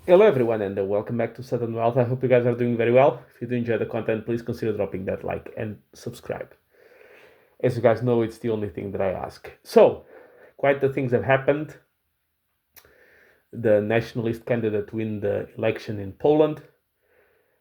Hello everyone and welcome back to Southern Wealth. I hope you guys are doing very well. If you do enjoy the content, please consider dropping that like and subscribe. As you guys know, it's the only thing that I ask. So, quite the things have happened. The nationalist candidate win the election in Poland.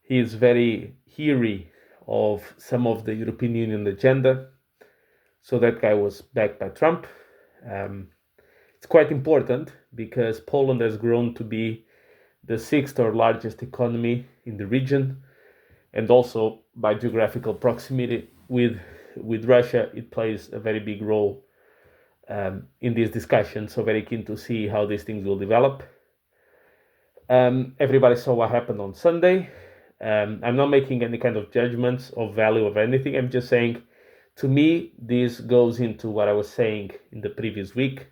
He is very leery of some of the European Union agenda. So that guy was backed by Trump. It's quite important because Poland has grown to be the sixth or largest economy in the region, and also by geographical proximity with Russia, it plays a very big role in this discussion. So very keen to see how these things will develop. Everybody saw what happened on Sunday. I'm not making any kind of judgments of value of anything. I'm just saying, to me, this goes into what I was saying in the previous week,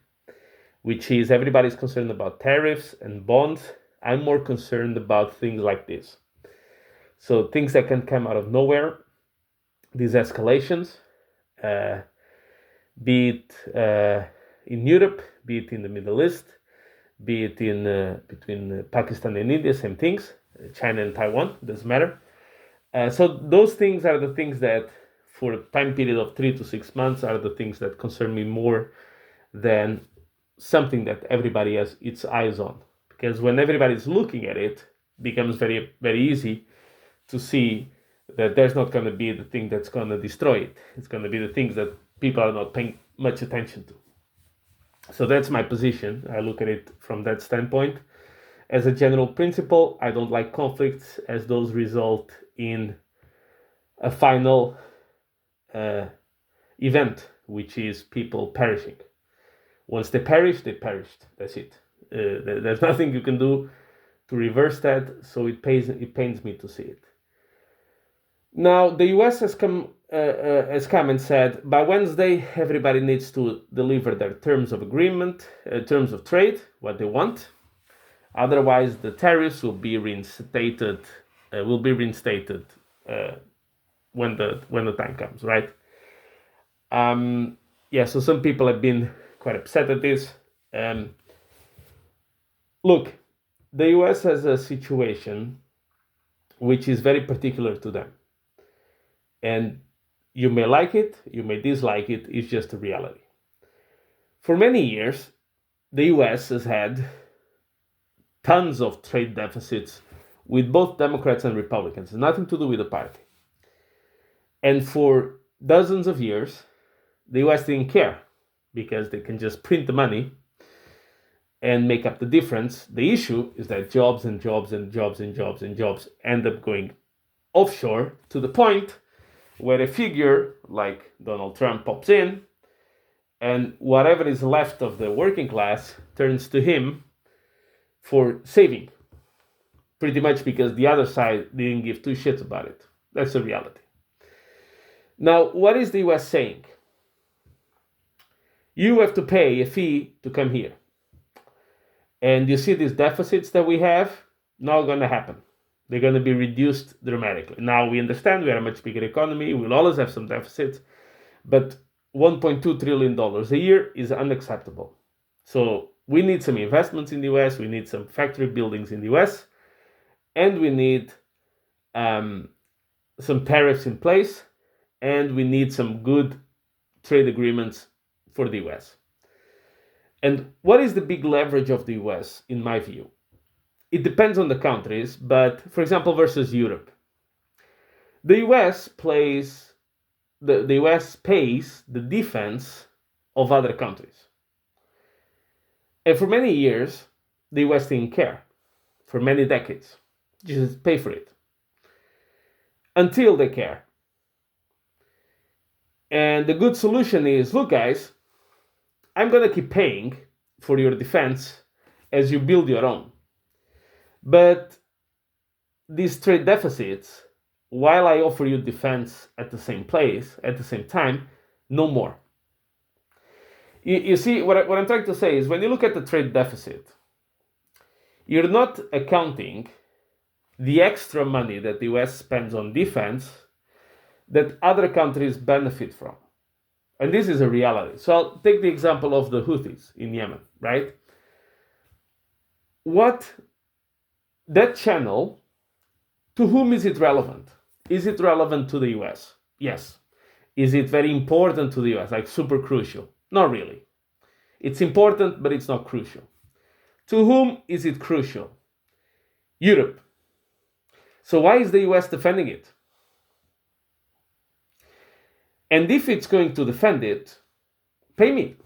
which is everybody's concerned about tariffs and bonds. I'm more concerned about things like this. So things that can come out of nowhere, these escalations, be it in Europe, be it in the Middle East, be it in between Pakistan and India, same things, China and Taiwan, doesn't matter. So those things are the things that, for a time period of 3 to 6 months, are the things that concern me more than something that everybody has its eyes on. Because when everybody's looking at it, it becomes very, very easy to see that there's not going to be the thing that's going to destroy it. It's going to be the things that people are not paying much attention to. So that's my position. I look at it from that standpoint. As a general principle, I don't like conflicts as those result in a final event, which is people perishing. Once they perish, they perished. That's it. There's nothing you can do to reverse that. So it pains me to see it. Now the U.S. has come and said by Wednesday everybody needs to deliver their terms of agreement, terms of trade, what they want. Otherwise, the tariffs will be reinstated. When the time comes, right? So some people have been quite upset at this. Look, the US has a situation which is very particular to them. And you may like it, you may dislike it, it's just a reality. For many years, the US has had tons of trade deficits with both Democrats and Republicans. It's nothing to do with the party. And for dozens of years, the US didn't care because they can just print the money and make up the difference. The issue is that jobs and jobs and jobs and jobs and jobs end up going offshore to the point where a figure like Donald Trump pops in and whatever is left of the working class turns to him for saving. Pretty much because the other side didn't give two shits about it. That's the reality. Now, what is the US saying? You have to pay a fee to come here. And you see these deficits that we have, not going to happen. They're going to be reduced dramatically. Now we understand we are a much bigger economy. We'll always have some deficits. But $1.2 trillion a year is unacceptable. So we need some investments in the US. We need some factory buildings in the US. And we need some tariffs in place. And we need some good trade agreements for the US. And what is the big leverage of the US, in my view? It depends on the countries, but for example, versus Europe, the US pays the defense of other countries. And for many years, the US didn't care. For many decades, just pay for it. Until they care. And the good solution is, look guys, I'm going to keep paying for your defense as you build your own. But these trade deficits, while I offer you defense at the same place, at the same time, no more. You see, what I'm trying to say is when you look at the trade deficit, you're not accounting the extra money that the US spends on defense that other countries benefit from. And this is a reality. So I'll take the example of the Houthis in Yemen, right? What that channel, to whom is it relevant? Is it relevant to the US? Yes. Is it very important to the US, like super crucial? Not really. It's important, but it's not crucial. To whom is it crucial? Europe. So why is the US defending it? And if it's going to defend it, pay me.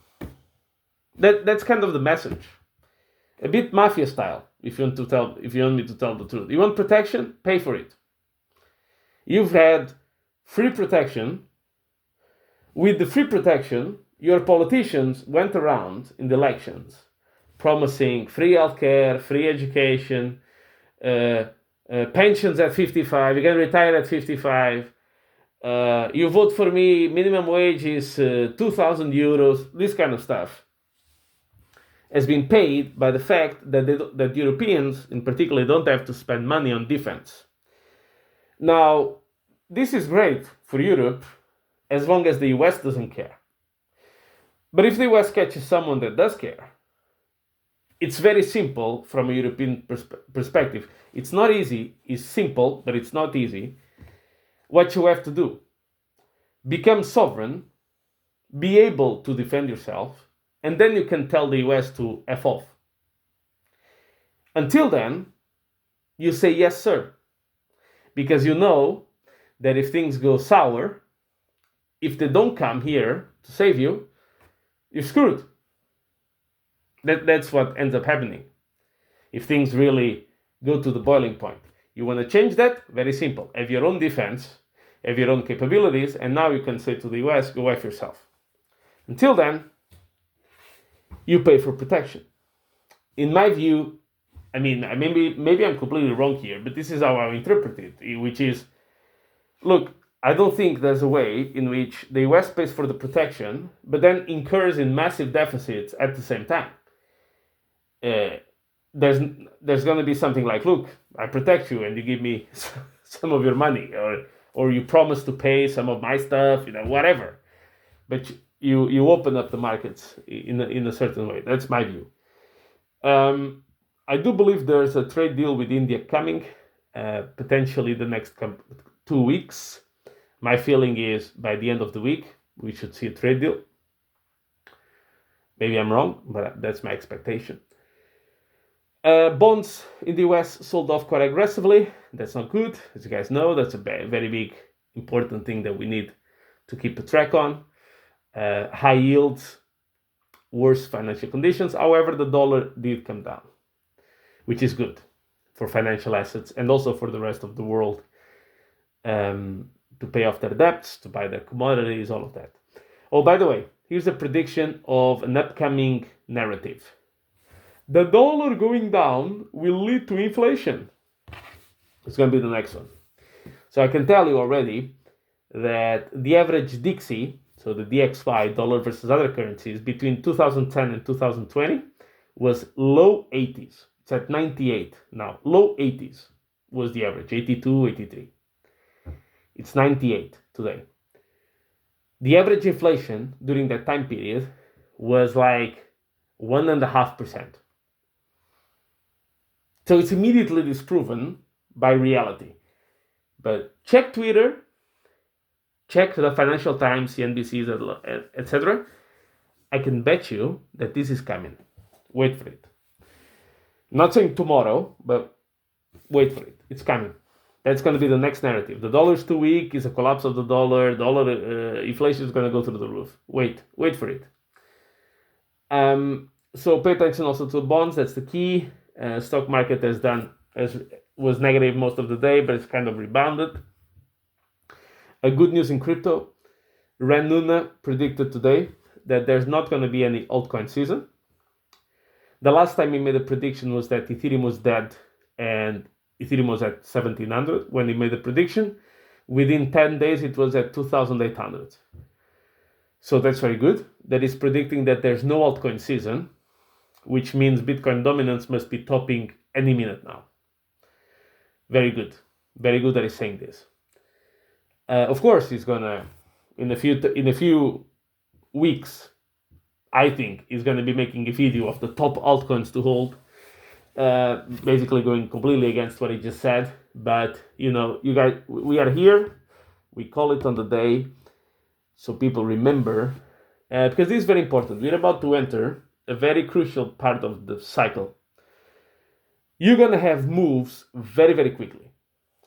That's kind of the message. A bit mafia style, if you want me to tell the truth. You want protection? Pay for it. You've had free protection. With the free protection, your politicians went around in the elections promising free healthcare, free education, pensions at 55, you can retire at 55, you vote for me, minimum wage is 2,000 euros, this kind of stuff has been paid by the fact that Europeans in particular don't have to spend money on defense. Now, this is great for Europe as long as the US doesn't care. But if the US catches someone that does care, it's very simple from a European perspective. It's not easy, it's simple, but it's not easy. What you have to do, become sovereign, be able to defend yourself, and then you can tell the US to F off. Until then, you say yes, sir. Because you know that if things go sour, if they don't come here to save you, you're screwed. That's what ends up happening. If things really go to the boiling point. You want to change that? Very simple. Have your own defense, have your own capabilities, and now you can say to the US, go F yourself. Until then, you pay for protection. In my view, I mean, maybe I'm completely wrong here, but this is how I interpret it, which is, look, I don't think there's a way in which the US pays for the protection, but then incurs in massive deficits at the same time. There's going to be something like, look, I protect you and you give me some of your money, or you promise to pay some of my stuff, whatever. But you open up the markets in a certain way. That's my view. I do believe there's a trade deal with India coming, potentially the next 2 weeks. My feeling is by the end of the week, we should see a trade deal. Maybe I'm wrong, but that's my expectation. Bonds in the US sold off quite aggressively. That's not good. As you guys know, that's a very big, important thing that we need to keep a track on. High yields, worse financial conditions. However, the dollar did come down, which is good for financial assets and also for the rest of the world to pay off their debts, to buy their commodities, all of that. Oh, by the way, here's a prediction of an upcoming narrative. The dollar going down will lead to inflation. It's going to be the next one. So I can tell you already that the average DXY, so the DXY, dollar versus other currencies, between 2010 and 2020 was low 80s. It's at 98 now. Low 80s was the average, 82, 83. It's 98 today. The average inflation during that time period was like 1.5%. So it's immediately disproven by reality. But check Twitter, check the Financial Times, CNBC, etc. I can bet you that this is coming. Wait for it. I'm not saying tomorrow, but wait for it. It's coming. That's going to be the next narrative. The dollar's too weak. It's a collapse of the dollar. Inflation is going to go through the roof. Wait for it. So pay attention also to bonds. That's the key. Stock market was negative most of the day, but it's kind of rebounded. Good news in crypto. Ren Nuna predicted today that there's not going to be any altcoin season. The last time he made a prediction was that Ethereum was dead and Ethereum was at 1,700 when he made the prediction. Within 10 days, it was at 2,800. So that's very good. That is predicting that there's no altcoin season, which means Bitcoin dominance must be topping any minute now. Very good. Very good that he's saying this. Of course, he's gonna, in a few weeks, I think he's gonna be making a video of the top altcoins to hold. basically going completely against what he just said. But you guys, we are here. We call it on the day, so people remember, because this is very important. We're about to enter a very crucial part of the cycle. You're gonna have moves very, very quickly.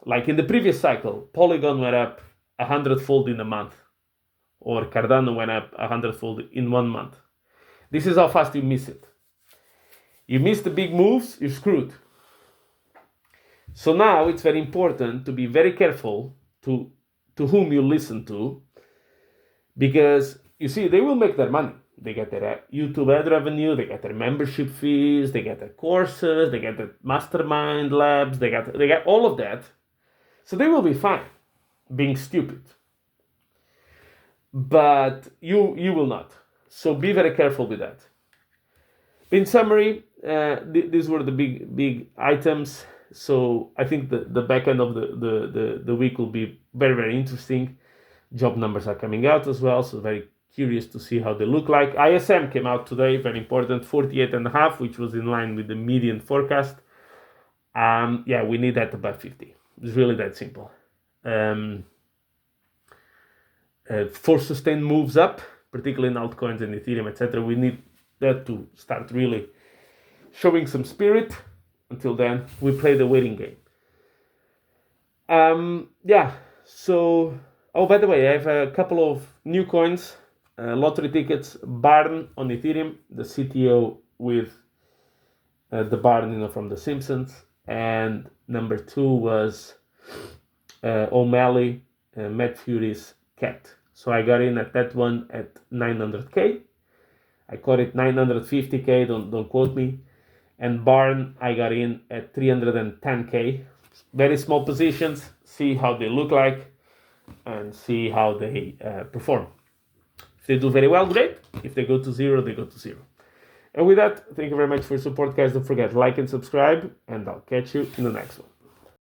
Like in the previous cycle, Polygon went up 100-fold in a month, or Cardano went up 100-fold in 1 month. This is how fast you miss it. You miss the big moves, you're screwed. So now it's very important to be very careful to whom you listen to, because you see, they will make their money. They get their YouTube ad revenue, they get their membership fees, they get their courses, they get the mastermind labs, they get all of that. So they will be fine being stupid. But you will not. So be very careful with that. In summary, these were the big items. So I think the back end of the week will be very, very interesting. Job numbers are coming out as well, so very curious to see how they look like. ISM came out today, very important, 48.5, which was in line with the median forecast. We need that above 50. It's really that simple. For sustained moves up, particularly in altcoins and Ethereum, etc., we need that to start really showing some spirit. Until then, we play the waiting game. So, by the way, I have a couple of new coins, lottery tickets. Barn on Ethereum, the CTO with the Barn, from The Simpsons, and number 2 was OMALLEY, Matt Fury's cat. So I got in at that one at 900k. I caught it 950k. Don't quote me. And Barn, I got in at 310k. Very small positions. See how they look like, and see how they perform. If they do very well, great. If they go to zero, they go to zero. And with that, thank you very much for your support, guys. Don't forget, like and subscribe, and I'll catch you in the next one.